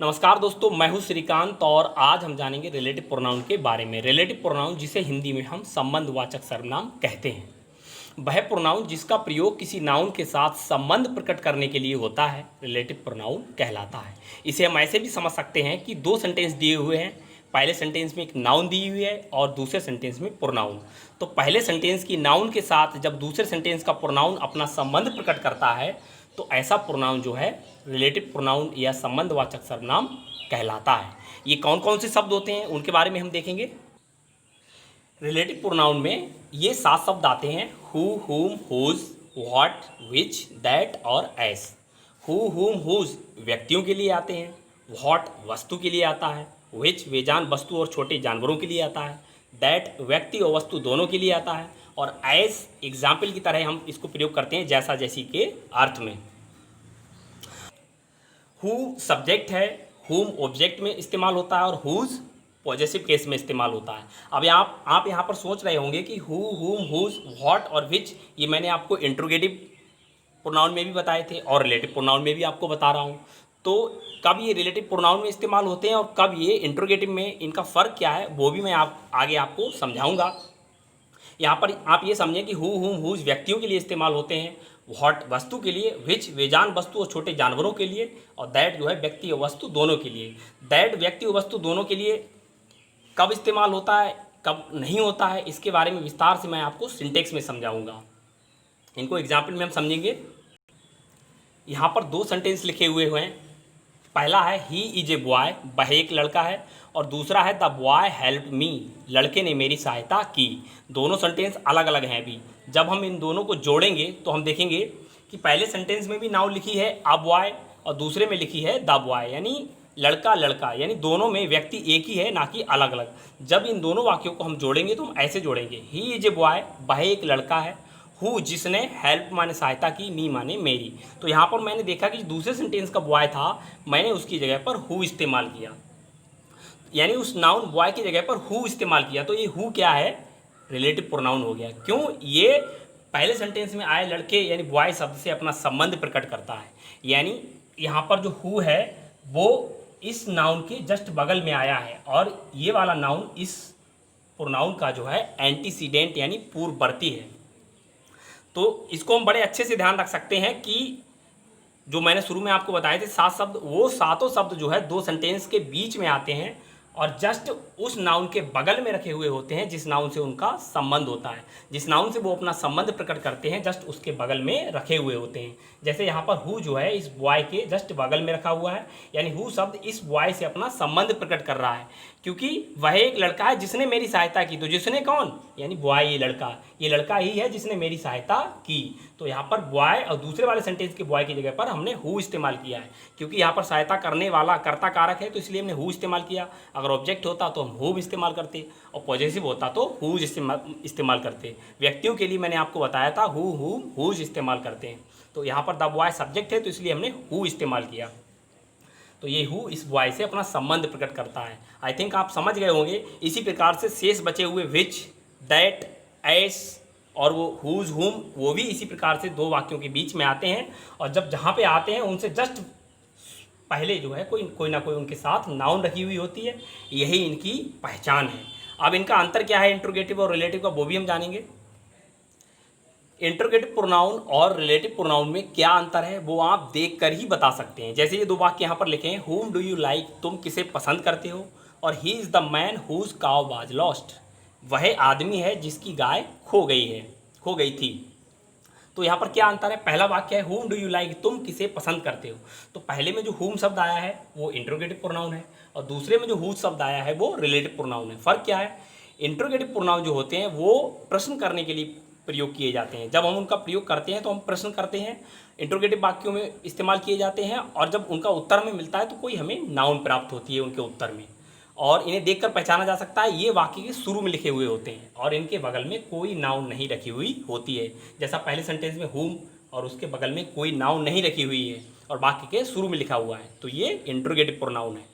नमस्कार दोस्तों, मैं हूं श्रीकांत और आज हम जानेंगे रिलेटिव प्रोनाउन के बारे में। रिलेटिव प्रोनाउन जिसे हिंदी में हम संबंधवाचक सर्वनाम कहते हैं, वह प्रोनाउन जिसका प्रयोग किसी नाउन के साथ संबंध प्रकट करने के लिए होता है, रिलेटिव प्रोनाउन कहलाता है। इसे हम ऐसे भी समझ सकते हैं कि दो सेंटेंस दिए हुए हैं, पहले सेंटेंस में एक नाउन दी हुई है और दूसरे सेंटेंस में प्रोनाउन। तो पहले सेंटेंस की नाउन के साथ जब दूसरे सेंटेंस का प्रोनाउन अपना संबंध प्रकट करता है तो ऐसा प्रोनाउन जो है रिलेटिव प्रोनाउन या संबंधवाचक सर्वनाम कहलाता है। ये कौन कौन से शब्द होते हैं उनके बारे में हम देखेंगे। रिलेटिव प्रोनाउन में ये 7 शब्द आते हैं: हु, हुम, हुज, व्हाट, विच, दैट और एस। हु, हुम, हुज व्यक्तियों के लिए आते हैं, व्हाट वस्तु के लिए आता है, विच बेजान वस्तु और छोटे जानवरों के लिए आता है, दैट व्यक्ति और वस्तु दोनों के लिए आता है, और एस एग्जाम्पल की तरह हम इसको प्रयोग करते हैं जैसा जैसी के अर्थ में। हु सब्जेक्ट है, हुम ऑब्जेक्ट में इस्तेमाल होता है और हुज पॉजेसिव केस में इस्तेमाल होता है। अब आप यहाँ पर सोच रहे होंगे कि हु, हुम, हुज, व्हाट और विच ये मैंने आपको इंट्रोगेटिव प्रोनाउन में भी बताए थे और रिलेटिव प्रोनाउन में भी आपको बता रहा हूँ। तो कब ये रिलेटिव प्रोनाउन में इस्तेमाल होते हैं और कब ये इंट्रोगेटिव में, इनका फ़र्क क्या है वो भी मैं आगे आपको समझाऊँगा। यहाँ पर आप ये समझें कि हु, हुम, हुज व्यक्तियों के लिए इस्तेमाल होते हैं, व्हाट वस्तु के लिए, विच बेजान वस्तु और छोटे जानवरों के लिए, और दैट जो है व्यक्ति और वस्तु दोनों के लिए। दैट व्यक्ति और वस्तु दोनों के लिए कब इस्तेमाल होता है, कब नहीं होता है, इसके बारे में विस्तार से मैं आपको सिंटेक्स में समझाऊंगा। इनको एग्जाम्पल में हम समझेंगे। यहाँ पर 2 सेंटेंस लिखे हुए हैं। पहला है ही इज ए बॉय, वह एक लड़का है, और दूसरा है द बॉय हेल्प मी, लड़के ने मेरी सहायता की। दोनों सेंटेंस अलग अलग हैं। अभी जब हम इन दोनों को जोड़ेंगे तो हम देखेंगे कि पहले सेंटेंस में भी नाउन लिखी है अ बॉय और दूसरे में लिखी है द बॉय, यानी लड़का लड़का, यानी दोनों में व्यक्ति एक ही है, ना कि अलग अलग। जब इन दोनों वाक्यों को हम जोड़ेंगे तो हम ऐसे जोड़ेंगे: ही इज ए बॉय, वह एक लड़का है, हु जिसने, हेल्प माने सहायता की, मी माने मेरी। तो यहाँ पर मैंने देखा कि दूसरे सेंटेंस का बॉय था, मैंने उसकी जगह पर हु इस्तेमाल किया, यानी उस नाउन बॉय की जगह पर हु इस्तेमाल किया। तो ये हु क्या है, रिलेटिव प्रोनाउन हो गया। क्यों? ये पहले सेंटेंस में आए लड़के यानी बॉय शब्द से अपना संबंध प्रकट करता है, यानी यहाँ पर जो हु है वो इस नाउन के जस्ट बगल में आया है और ये वाला नाउन इस प्रोनाउन का जो है एंटीसीडेंट यानी पूर्ववर्ती है। तो इसको हम बड़े अच्छे से ध्यान रख सकते हैं कि जो मैंने शुरू में आपको बताए थे 7 शब्द, वो सातों शब्द जो है 2 सेंटेंस के बीच में आते हैं और जस्ट उस नाउन के बगल में रखे हुए होते हैं जिस नाउन से उनका संबंध होता है, जिस नाउन से वो अपना संबंध प्रकट करते हैं जस्ट उसके बगल में रखे हुए होते हैं। जैसे यहाँ पर हु जो है इस बॉय के जस्ट बगल में रखा हुआ है, यानी हु शब्द इस बॉय से अपना संबंध प्रकट कर रहा है, क्योंकि वह एक लड़का है जिसने मेरी सहायता की। तो जिसने कौन, यानी बॉय, ये लड़का ही है जिसने मेरी सहायता की। तो यहाँ पर बॉय और दूसरे वाले सेंटेंस के बॉय की जगह पर हमने हु इस्तेमाल किया है, क्योंकि यहाँ पर सहायता करने वाला कर्ता कारक है तो इसलिए हमने हु इस्तेमाल किया। अगर ऑब्जेक्ट होता तो हम हु इस्तेमाल करते और पॉजेसिव होता तो हुज इस्तेमाल करते। व्यक्तियों के लिए मैंने आपको बताया था हु, हुम, हुज इस्तेमाल करते हैं। तो यहाँ पर द बॉय सब्जेक्ट है तो इसलिए हमने हु इस्तेमाल किया। तो ये हु इस बॉय से अपना संबंध प्रकट करता है। आई थिंक आप समझ गए होंगे। इसी प्रकार से शेष बचे हुए विच, दैट, एस और वो हुज, हुम, वो भी इसी प्रकार से 2 वाक्यों के बीच में आते हैं और जब जहाँ पे आते हैं उनसे जस्ट पहले जो है कोई ना कोई उनके साथ नाउन रखी हुई होती है। यही इनकी पहचान है। अब इनका अंतर क्या है इंट्रोगेटिव और रिलेटिव का, वो भी हम जानेंगे। इंट्रोगेटिव प्रोनाउन और रिलेटिव प्रोनाउन में क्या अंतर है वो आप देख कर ही बता सकते हैं। जैसे ये 2 वाक्य यहाँ पर लिखे हैं: हुम डू यू लाइक, तुम किसे पसंद करते हो, और he is the man whose cow was lost, वह आदमी है जिसकी गाय खो गई थी। तो यहाँ पर क्या अंतर है? पहला वाक्य है हुम डू यू लाइक, तुम किसे पसंद करते हो। तो पहले में जो हुम शब्द आया है वो इंट्रोगेटिव प्रोनाउन है और दूसरे में जो हुज शब्द आया है वो रिलेटिव प्रोनाउन है। फ़र्क क्या है? इंट्रोगेटिव प्रोनाउन जो होते हैं वो प्रश्न करने के लिए प्रयोग किए जाते हैं। जब हम उनका प्रयोग करते हैं तो हम प्रश्न करते हैं, इंट्रोगेटिव वाक्यों में इस्तेमाल किए जाते हैं, और जब उनका उत्तर हमें मिलता है तो कोई हमें नाउन प्राप्त होती है उनके उत्तर में, और इन्हें देखकर पहचाना जा सकता है ये वाक्य के शुरू में लिखे हुए होते हैं और इनके बगल में कोई नाउन नहीं रखी हुई होती है। जैसा पहले सेंटेंस में हुम और उसके बगल में कोई नाउन नहीं रखी हुई है और वाक्य के शुरू में लिखा हुआ है, तो ये इंट्रोगेटिव प्रोनाउन है।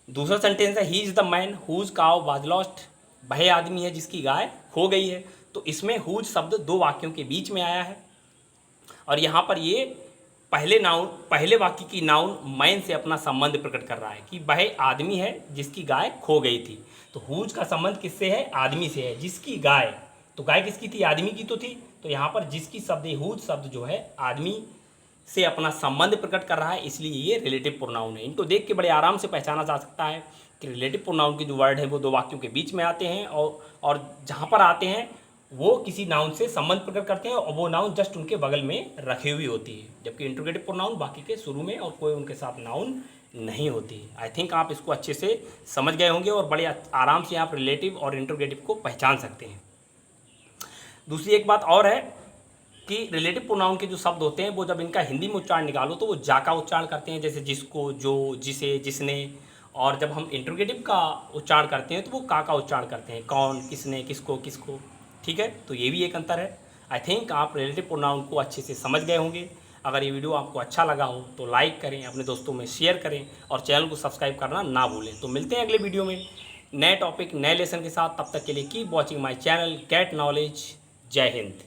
दूसरा सेंटेंस है he is the man whose cow was lost, वह आदमी है जिसकी गाय खो गई है। तो इसमें हुज शब्द 2 वाक्यों के बीच में आया है और यहाँ पर ये पहले वाक्य की नाउन मैन से अपना संबंध प्रकट कर रहा है कि वह आदमी है जिसकी गाय खो गई थी। तो हुज का संबंध किससे है? आदमी से है। जिसकी गाय, तो गाय किसकी थी? आदमी की तो थी। तो यहाँ पर जिसकी शब्द हुज शब्द जो है आदमी से अपना संबंध प्रकट कर रहा है, इसलिए ये रिलेटिव प्रोनाउन है। इनको देख के बड़े आराम से पहचाना जा सकता है कि रिलेटिव प्रोनाउन के जो वर्ड है वो दो वाक्यों के बीच में आते हैं और जहाँ पर आते हैं वो किसी नाउन से संबंध प्रकट करते हैं और वो नाउन जस्ट उनके बगल में रखी हुई होती है, जबकि इंट्रोगेटिव प्रोनाउन बाकी के शुरू में और कोई उनके साथ नाउन नहीं होती। आई थिंक आप इसको अच्छे से समझ गए होंगे और बड़े आराम से आप रिलेटिव और इंट्रोगेटिव को पहचान सकते हैं। दूसरी एक बात और है कि रिलेटिव प्रोनाउन के जो शब्द होते हैं वो जब इनका हिंदी में उच्चारण निकालो तो वो जा का उच्चारण करते हैं, जैसे जिसको, जो, जिसे, जिसने। और जब हम इंट्रोगेटिव का उच्चारण करते हैं तो वो का उच्चारण करते हैं, कौन, किसने, किसको, किसको। ठीक है, तो ये भी एक अंतर है। आई थिंक आप रिलेटिव प्रोनाउन को अच्छे से समझ गए होंगे। अगर ये वीडियो आपको अच्छा लगा हो तो लाइक करें, अपने दोस्तों में शेयर करें और चैनल को सब्सक्राइब करना ना भूलें। तो मिलते हैं अगले वीडियो में नए टॉपिक, नए लेसन के साथ। तब तक के लिए keep watching my channel get knowledge. जय हिंद।